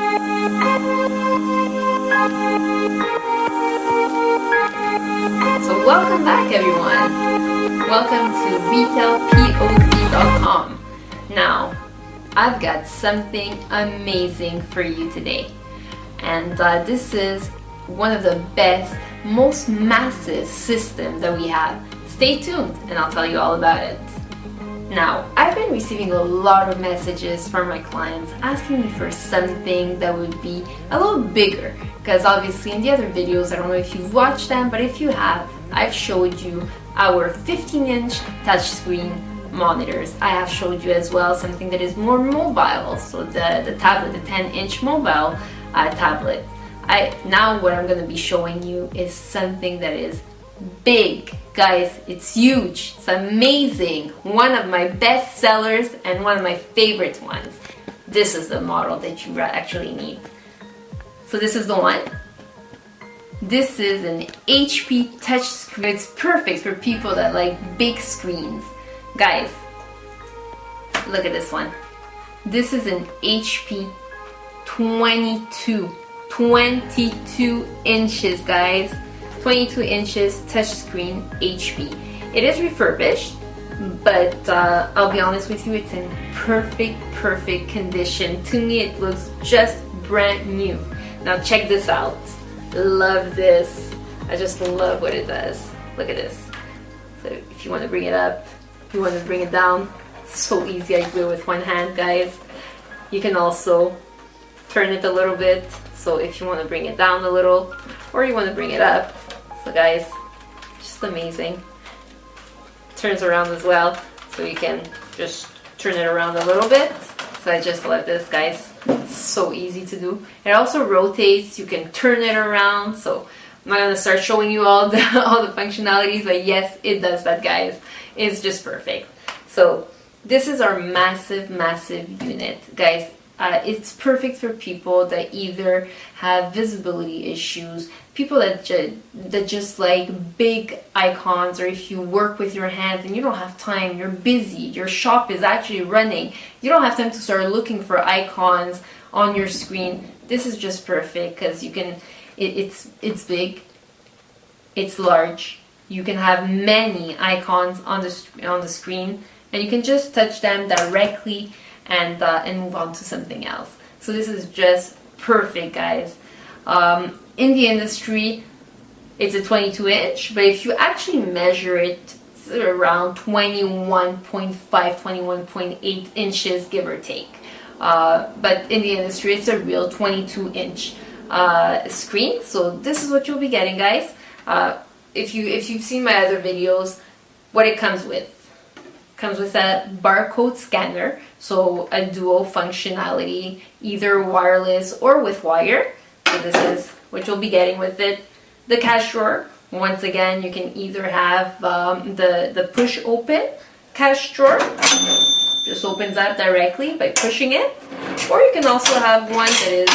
So welcome back everyone. Welcome to RetailPOZ.com. Now, I've got something amazing for you today. And this is one of the best, most massive systems that we have. Stay tuned and I'll tell you all about it. Now, I've been receiving a lot of messages from my clients asking me for something that would be a little bigger, because obviously in the other videos, I don't know if you've watched them, but if you have, I've showed you our 15-inch touchscreen monitors. I have showed you as well something that is more mobile, so the tablet, the 10-inch mobile tablet. Now what I'm going to be showing you is something that is big. Guys, it's huge, it's amazing, one of my best sellers and one of my favorite ones. This is the model that you actually need. So this is the one. This is an HP touchscreen. It's perfect for people that like big screens. Guys, look at this one. This is an HP 22 inches, guys. 22 inches touchscreen HP. It is refurbished, but I'll be honest with you, it's in perfect condition. To me, it looks just brand new. Now check this out. Love this. I just love what it does. Look at this. So if you want to bring it up, if you want to bring it down, it's so easy. I do it with one hand, guys. You can also turn it a little bit. So if you want to bring it down a little, or you want to bring it up. So guys, just amazing. Turns around as well, so you can just turn it around a little bit. So I just love this, guys. It's so easy to do. It also rotates. You can turn it around. So I'm not gonna start showing you all the functionalities, but yes, it does that, guys. It's just perfect. So this is our massive unit, guys. It's perfect for people that either have visibility issues, people that just like big icons, or if you work with your hands and you don't have time, you're busy, your shop is actually running, you don't have time to start looking for icons on your screen. This is just perfect because you can, it's big, it's large, you can have many icons on the screen, and you can just touch them directly and move on to something else. So this is just perfect, guys. In the industry, it's a 22 inch, but if you actually measure it, it's around 21.5, 21.8 inches, give or take. But in the industry, it's a real 22 inch screen. So this is what you'll be getting, guys. If you've seen my other videos, what it comes with. Comes with a barcode scanner, so a dual functionality, either wireless or with wire. So this is what you'll be getting with it. The cash drawer, once again, you can either have the push open cash drawer, just opens up directly by pushing it, or you can also have one that is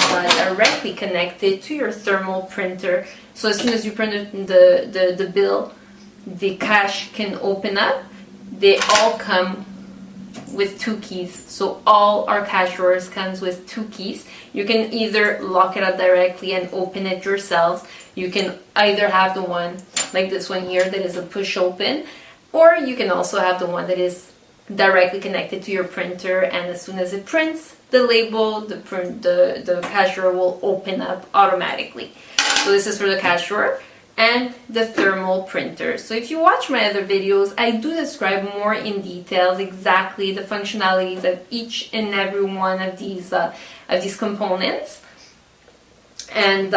directly connected to your thermal printer. So as soon as you print the bill, the cash can open up. They all come with 2 keys. So all our cash drawers comes with 2 keys. You can either lock it up directly and open it yourselves. You can either have the one like this one here that is a push open, or you can also have the one that is directly connected to your printer, and as soon as it prints the label, the cash drawer will open up automatically. So this is for the cash drawer and the thermal printer. So if you watch my other videos, I do describe more in details exactly the functionalities of each and every one of these components. And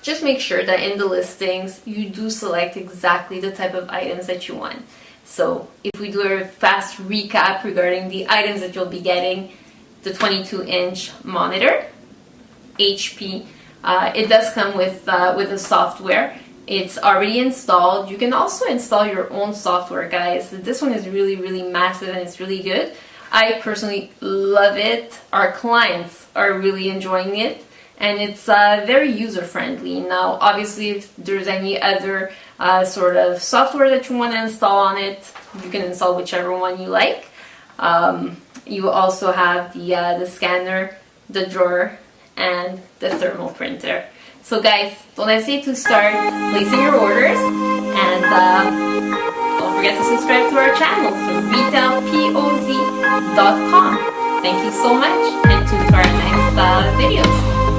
just make sure that in the listings you do select exactly the type of items that you want. So if we do a fast recap regarding the items that you'll be getting, the 22-inch monitor, HP. It does come with a software. It's already installed. You can also install your own software, guys. This one is really massive and it's really good. I personally love it. Our clients are really enjoying it, and it's very user-friendly. Now, obviously, if there's any other sort of software that you want to install on it, you can install whichever one you like. You also have the scanner, the drawer, and the thermal printer. So guys, don't hesitate to start placing your orders, and don't forget to subscribe to our channel, RetailPOZ.com. Thank you so much, and to our next videos.